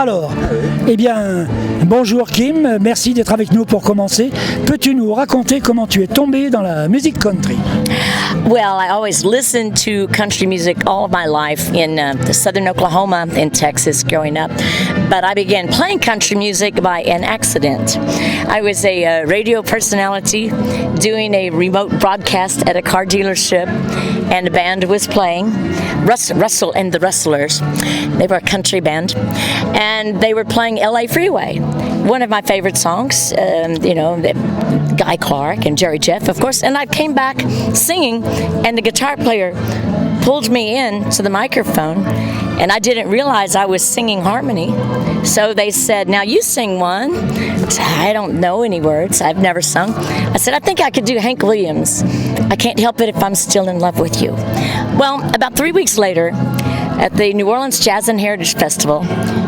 Alors, eh bien, bonjour Kim, merci d'être avec nous pour commencer. Peux-tu nous raconter comment tu es tombé dans la musique country? Well, I always listened to country music all of my life in southern Oklahoma and Texas growing up. But I began playing country music by an accident. I was a radio personality doing a remote broadcast at a car dealership, and a band was playing, Russell and the Rustlers. They were a country band, and they were playing LA Freeway, one of my favorite songs, Guy Clark and Jerry Jeff, of course, and I came back singing, and the guitar player pulled me in to the microphone, and I didn't realize I was singing harmony. So they said, now you sing one. I said, I don't know any words. I've never sung. I said, I think I could do Hank Williams. I can't help it if I'm still in love with you. Well, about 3 weeks later, at the New Orleans Jazz and Heritage Festival,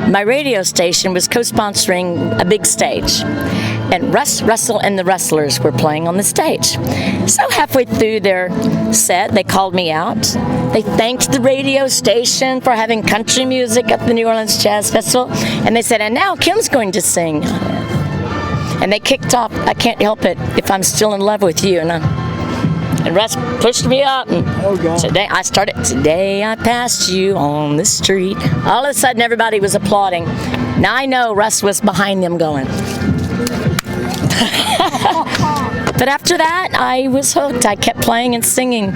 my radio station was co-sponsoring a big stage. And Russell and the Rustlers were playing on the stage. So halfway through their set, they called me out. They thanked the radio station for having country music at the New Orleans Jazz Festival. And they said, and now Kim's going to sing. And they kicked off, I Can't Help It If I'm Still in Love with You. And Russ pushed me up, and today I passed you on the street. All of a sudden, everybody was applauding. Now I know Russ was behind them going. But after that, I was hooked. I kept playing and singing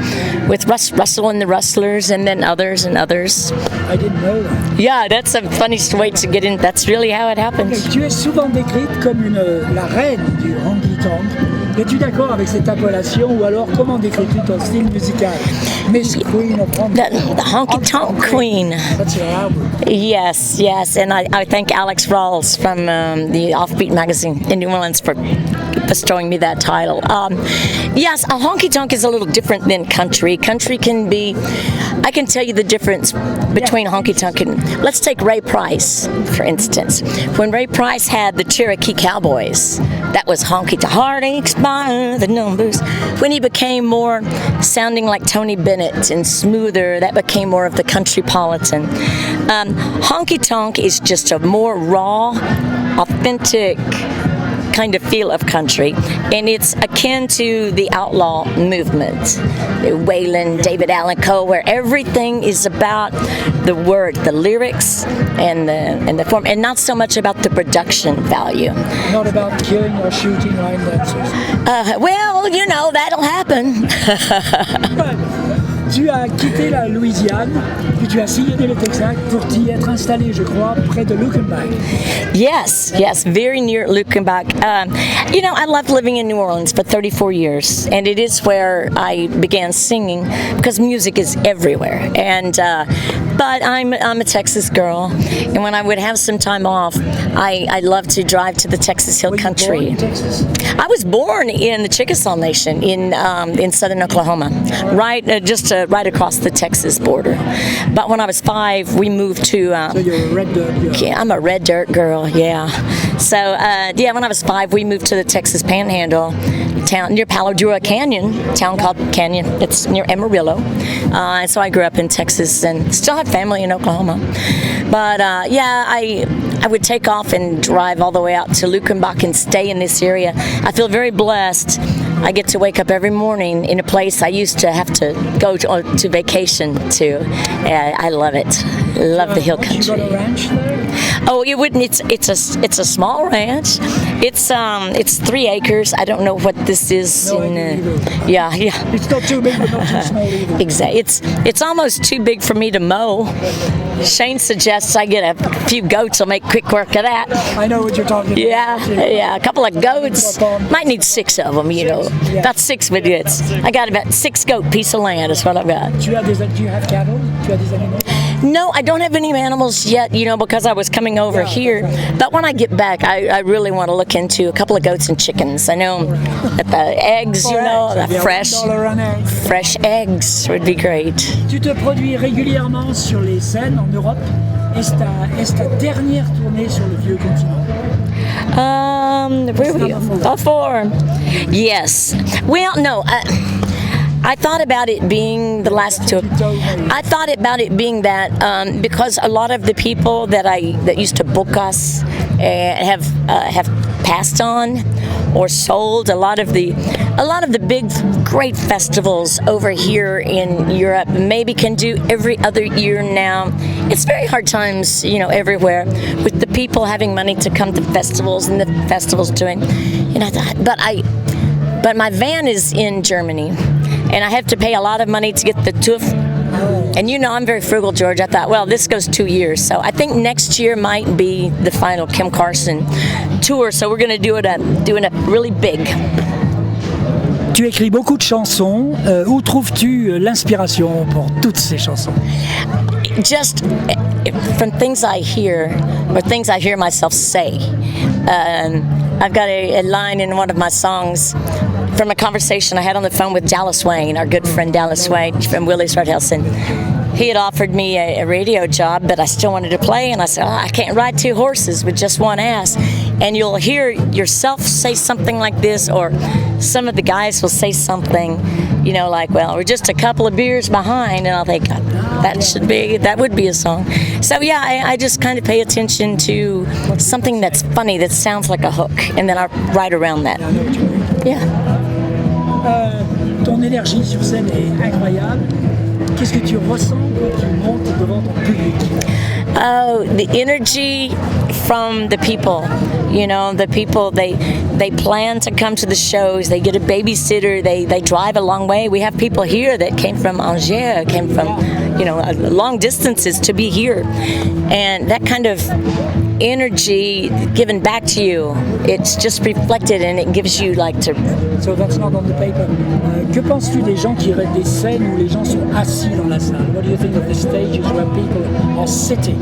with Russell and the Rustlers, and then others and others. I didn't know that. Yeah, that's a funny way to get in. That's really how it happens. Okay, tu es souvent décrite comme la reine du honky-tonk. Es-tu d'accord avec cette appellation, ou alors comment décris-tu ton style musical? Miss Queen of the honky-tonk queen. That's your album. Yes, and I thank Alex Rawls from the Offbeat magazine in New Orleans for bestowing me that title. Yes, a honky-tonk is a little different than country. Country can be, I can tell you the difference between honky-tonk and, let's take Ray Price, for instance. When Ray Price had the Cherokee Cowboys, that was honky-tonk. Heartaches by the numbers. When he became more sounding like Tony Bennett and smoother, that became more of the countrypolitan. Honky-tonk is just a more raw, authentic kind of feel of country, and it's akin to the outlaw movement, Waylon, David Allan Coe, where everything is about the word, the lyrics, and the form, and not so much about the production value. Not about killing or shooting line dancers. Well, that'll happen. Tu as quitté la Louisiane, puis tu as sillonné le Texas pour t'y être installé, je crois, près de Luckenbach. Yes, very near Luckenbach. I loved living in New Orleans for 34 years, and it is where I began singing because music is everywhere. And but I'm a Texas girl, and when I would have some time off, I love to drive to the Texas Hill Country. Were you born in Texas? I was born in the Chickasaw Nation in southern Oklahoma, right across the Texas border. But when I was 5, we moved to. So you're a red dirt girl. Yeah, I'm a red dirt girl. Yeah. So when I was 5, we moved to the Texas Panhandle, town near Palo Duro Canyon, town called Canyon. It's near Amarillo. And so I grew up in Texas and still have family in Oklahoma. But I would take off and drive all the way out to Luckenbach and stay in this area. I feel very blessed. I get to wake up every morning in a place I used to have to go to vacation to. I love it. Love the hill country. You got a ranch there? Oh, it wouldn't. It's a small ranch. It's 3 acres. I don't know what this is. No, yeah. It's not too big, but not too small either. Exactly. It's almost too big for me to mow. Shane suggests I get a few goats. I'll make quick work of that. I know what you're talking about. Yeah. A couple of goats. Might need 6 of them. Yeah. About 6 idiots. I got about 6 goat piece of land. Is what I've got. Do you have cattle? Do you have these animals? No, I don't have any animals yet, because I was coming over here. But when I get back, I really want to look into a couple of goats and chickens. I know that the eggs, the fresh eggs would be great. Tu te produis régulièrement sur les scènes en Europe. Est-ce ta dernière tournée sur le vieux continent? Where were you? Before. Yes. Well, no. I thought about it being the last two. I thought about it being that because a lot of the people that used to book us have passed on or sold. A lot of the big great festivals over here in Europe maybe can do every other year now. It's very hard times, everywhere with the people having money to come to festivals and the festivals doing, but my van is in Germany and I have to pay a lot of money to get the TÜV. And I'm very frugal, George. I thought, well, this goes 2 years. So I think next year might be the final Kim Carson tour. So we're going to do it really big. Tu écris beaucoup de chansons. Où trouves-tu l'inspiration pour toutes ces chansons? Just from things I hear or things I hear myself say. I've got a line in one of my songs from a conversation I had on the phone with Dallas Wayne, our good friend Dallas Wayne from Willie's Roadhouse. And he had offered me a radio job, but I still wanted to play. And I said, I can't ride two horses with just one ass. And you'll hear yourself say something like this, or some of the guys will say something, like, well, we're just a couple of beers behind. And I'll think, that would be a song. So yeah, I just kind of pay attention to something that's funny, that sounds like a hook. And then I write around that. Yeah. Ton énergie sur scène est incroyable. Qu'est-ce que tu ressens quand tu montes devant ton public? Oh, the energy from the people. The people, they plan to come to the shows. They get a babysitter. They drive a long way. We have people here that came from Angers, came from, long distances to be here. And that kind of energy given back to you, it's just reflected and it gives you So that's not on the paper. Que penses-tu des gens qui des scènes où les gens sont assis dans la salle? What do you think of the stages where people are sitting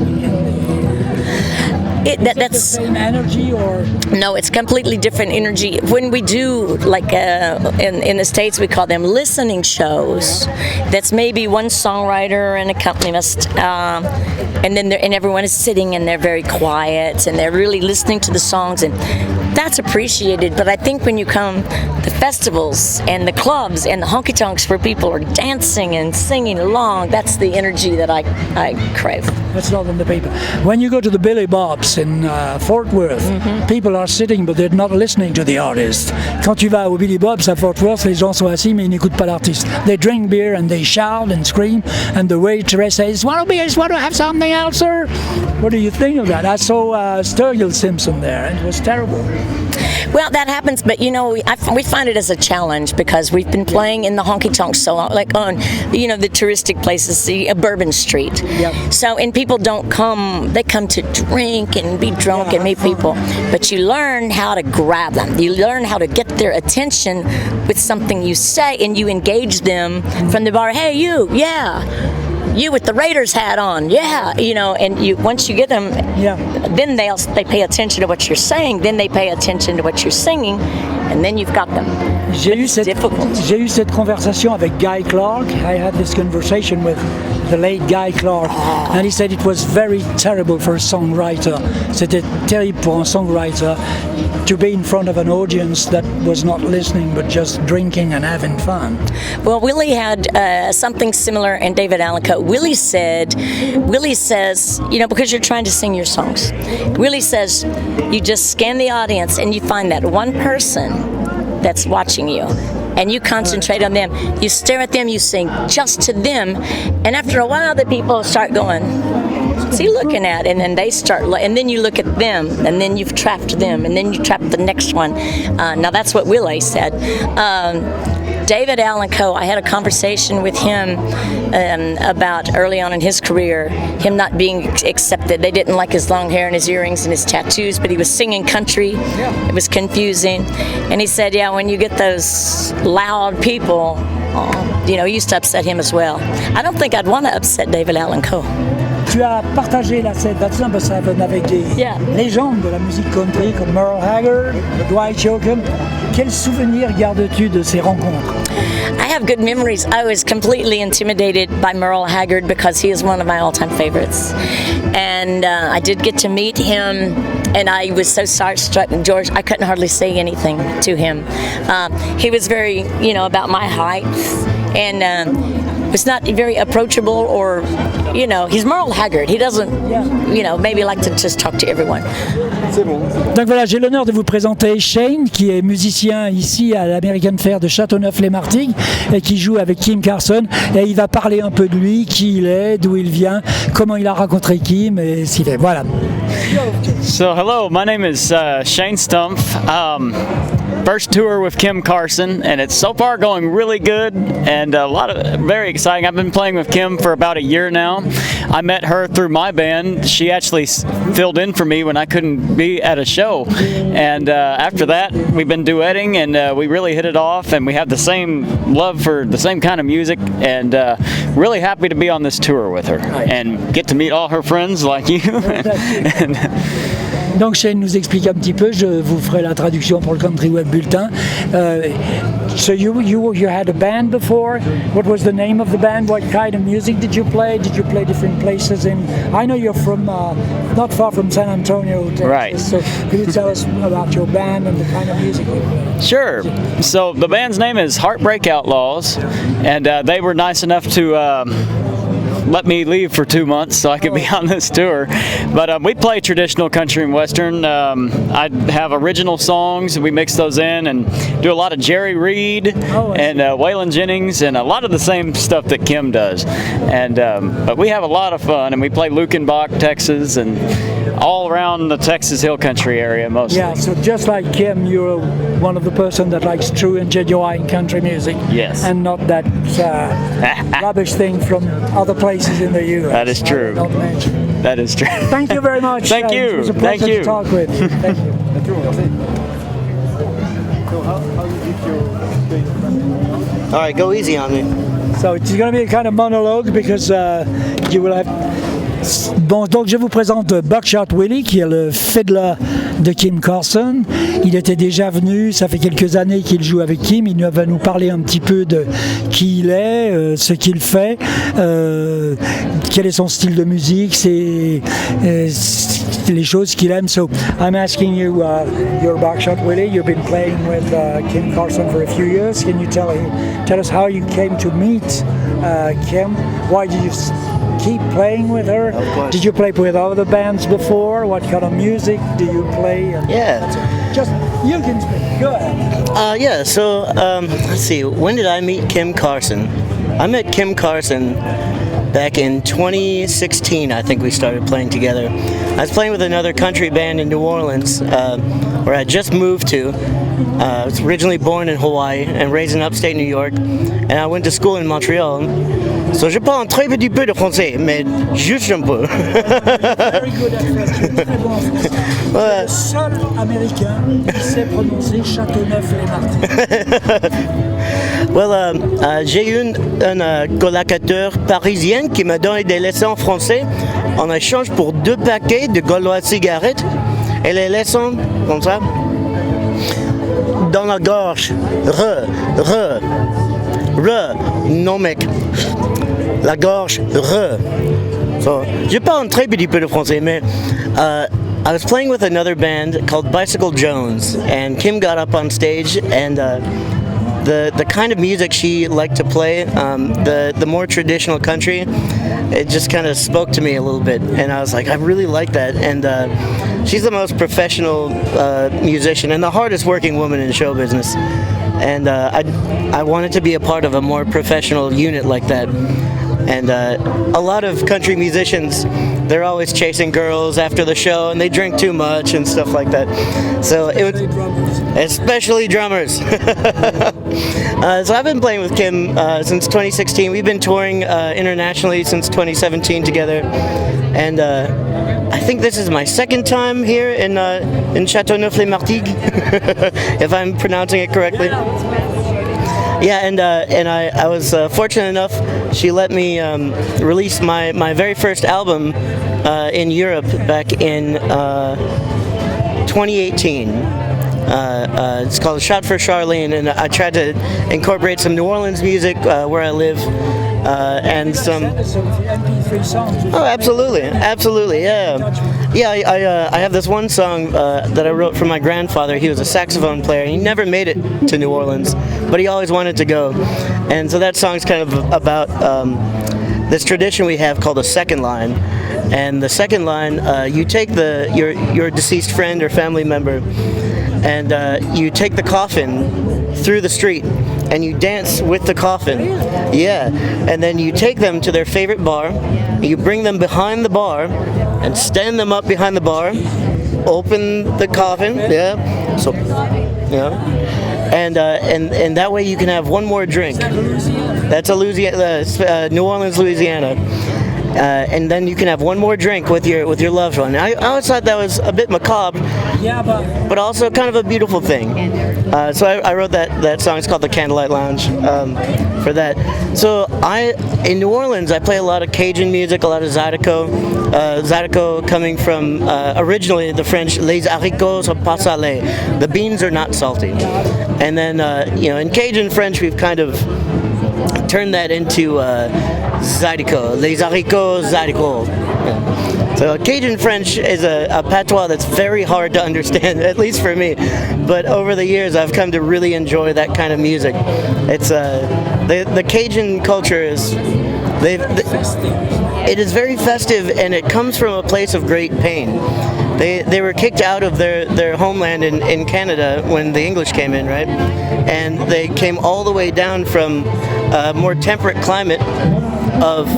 that's the same energy, or no? It's completely different energy. When we do in the States, we call them listening shows. That's maybe one songwriter and accompanist, and then everyone is sitting and they're very quiet and they're really listening to the songs, and that's appreciated. But I think when you come to festivals and the clubs and the honky tonks where people are dancing and singing along, that's the energy that I crave. That's not on the paper. When you go to the Billy Bob's in Fort Worth, people are sitting but they're not listening to the artist. Quand tu vas au Billy Bob's à Fort Worth, les gens sont assis mais ils n'écoutent pas l'artiste. They drink beer and they shout and scream, and the waitress says, "Want to have something else, sir?" What do you think of that? I saw Sturgill Simpson there, and it was terrible. Well, that happens, but we find it as a challenge because we've been playing in the honky tonks so long, like on the touristic places, Bourbon Street. Yep. So, and people don't come; they come to drink and be drunk and meet people. But you learn how to grab them. You learn how to get their attention with something you say, and you engage them from the bar. Hey, you, yeah. You with the Raiders hat on, yeah, and once you get them, then they pay attention to what you're saying, then they pay attention to what you're singing, and then you've got them. J'ai eu cette conversation avec Guy Clark. I had this conversation with the late Guy Clark, and he said it was very terrible for a songwriter. C'était terrible pour un songwriter to be in front of an audience that was not listening but just drinking and having fun. Well, Willie had something similar, and David Allencote. Willie says, because you're trying to sing your songs, Willie says, you just scan the audience and you find that one person that's watching you, and you concentrate on them. You stare at them, you sing just to them, and after a while the people start going, what's he looking at? And then they start, and then you look at them, and then you've trapped them, and then you trap the next one. Now that's what Willie said. David Allencote, I had a conversation with him about early on in his career, him not being accepted. They didn't like his long hair and his earrings and his tattoos, but he was singing country. It was confusing. And he said, when you get those loud people, it used to upset him as well. I don't think I'd want to upset David Allencote. Tu as partagé la scène d'Atlan avec des légendes de la musique country comme Merle Haggard, Dwight Yoakam. Quels souvenirs gardes-tu de ces rencontres? I have good memories. I was completely intimidated by Merle Haggard because he is one of my all-time favorites. And I did get to meet him, and I was so starstruck, George, I couldn't hardly say anything to him. He was very, about my height. and it's not very approachable, or he's Merle Haggard. He doesn't maybe like to just talk to everyone. Donc voilà, j'ai l'honneur de vous présenter Shane, qui est musicien ici à l'American Fair de Chateauneuf-les-Martigues et qui joue avec Kim Carson, et il va parler un peu de lui, qui il est, d'où il vient, comment il a rencontré Kim et ce qu'il fait. Voilà. So hello, my name is Shane Stumpf. First tour with Kim Carson, and it's so far going really good and very exciting. I've been playing with Kim for about a year now. I met her through my band. She actually filled in for me when I couldn't be at a show, and after that we've been duetting, and we really hit it off, and we have the same love for the same kind of music, and really happy to be on this tour with her and get to meet all her friends like you. Donc Shane nous explique un petit peu, je vous ferai la traduction pour le Country Web Bulletin. So you had a band before. What was the name of the band? What kind of music did you play? Did you play different places? I know you're from not far from San Antonio, Texas. Right. So could you tell us about your band and the kind of music you play? Sure. So the band's name is Heartbreak Outlaws, and they were nice enough to let me leave for 2 months so I could be on this tour. But we play traditional country and western. I have original songs, and we mix those in and do a lot of Jerry Reed and Waylon Jennings and a lot of the same stuff that Kim does. And but we have a lot of fun, and we play Lukenbach, Texas, and all around the Texas Hill Country area mostly. Yeah, so just like Kim, you're one of the person that likes true and genuine country music. Yes. And not that rubbish thing from other places in the U.S. That is true. That is true. Thank you very much. Thank you. It was a pleasure to talk with you. Thank you. So how you All right, go easy on me. So it's going to be a kind of monologue because you will have. Bon, donc je vous présente Buckshot Willie, qui est le fiddler de Kim Carson. Il était déjà venu, ça fait quelques années qu'il joue avec Kim. Il va nous parler un petit peu de qui il est, ce qu'il fait, quel est son style de musique, c'est les choses qu'il aime. So I'm asking you, you're Buckshot Willie. You've been playing with Kim Carson for a few years. Can you tell us how you came to meet Kim? Why did you keep playing with her? Did you play with other bands before? What kind of music do you play? Just, you can speak. Go ahead. Yeah, so let's see. When did I meet Kim Carson? I met Kim Carson back in 2016. I think we started playing together. I was playing with another country band in New Orleans, where I just moved to. I was originally born in Hawaii and raised in upstate New York, and I went to school in Montreal. So je parle un très petit peu de français, mais juste un peu. Very good at French. Très bon en français. C'est le seul Américain qui sait prononcer Chateauneuf-les-Martigues. Well, j'ai eu un collaborateur parisien qui m'a donné des leçons en français en échange pour 2 paquets de Gaulois de cigarettes. Et les leçons, comme ça, dans la gorge, re, non mec, la gorge, re. So, je parle un très petit peu de français, mais I was playing with another band called Bicycle Jones, and Kim got up on stage, and the kind of music she liked to play, the more traditional country, it just kind of spoke to me a little bit, and I was like, I really like that. And she's the most professional musician and the hardest working woman in show business, and I wanted to be a part of a more professional unit like that. And a lot of country musicians, they're always chasing girls after the show, and they drink too much and stuff like that. So it was, especially drummers. So I've been playing with Kim since 2016. We've been touring internationally since 2017 together, and I think this is my second time here in Chateauneuf-les-Martigues, if I'm pronouncing it correctly. Yeah, and I was fortunate enough. She let me release my very first album in Europe back in 2018. It's called Shot for Charlene, and I tried to incorporate some New Orleans music where I live, and some. Oh, absolutely, yeah. Yeah, I have this one song that I wrote for my grandfather. He was a saxophone player. He never made it to New Orleans, but he always wanted to go. And so that song's kind of about this tradition we have called a second line. And the second line, you take your deceased friend or family member, and you take the coffin through the street, and you dance with the coffin. Yeah, and then you take them to their favorite bar. You bring them behind the bar, and stand them up behind the bar. Open the coffin. Yeah. So, yeah. And that way you can have one more drink. That's a New Orleans, Louisiana. And then you can have one more drink with your loved one. I always thought that was a bit macabre, but also kind of a beautiful thing. So I wrote that song. It's called The Candlelight Lounge for that. So in New Orleans, I play a lot of Cajun music, a lot of Zydeco. Zydeco coming from originally the French, les haricots sont pas salés. The beans are not salty. And then, in Cajun French, we've kind of turned that into Zydeco, les haricots Zydeco. Yeah. So Cajun French is a patois that's very hard to understand, at least for me. But over the years, I've come to really enjoy that kind of music. It's the Cajun culture is it is very festive, and it comes from a place of great pain. They were kicked out of their homeland in Canada when the English came in, right? And they came all the way down from a more temperate climate of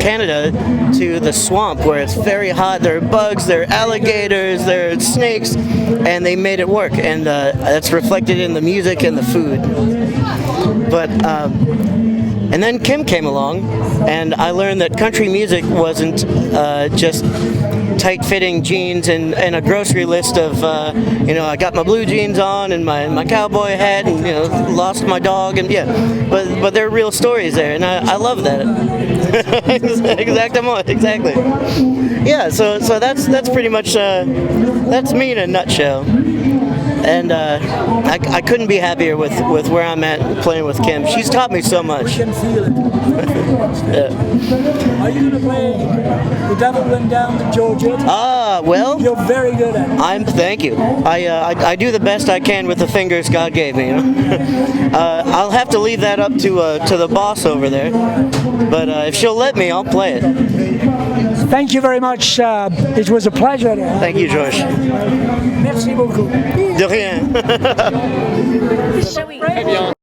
Canada to the swamp where it's very hot. There are bugs, there are alligators, there are snakes, and they made it work. And that's reflected in the music and the food. But and then Kim came along, and I learned that country music wasn't just tight-fitting jeans and a grocery list of, I got my blue jeans on and my cowboy hat and, lost my dog and but there are real stories there, and I love that. Exactly. Yeah, so that's pretty much, that's me in a nutshell. And I couldn't be happier with where I'm at playing with Kim. She's taught me so much. We can feel it. Yeah. Are you going to play The Devil Went Down to Georgia? Well, You're very good at it. Thank you. I do the best I can with the fingers God gave me. I'll have to leave that up to the boss over there. But if she'll let me, I'll play it. Thank you very much. It was a pleasure. Thank you, George. Merci beaucoup. De rien. Shall we?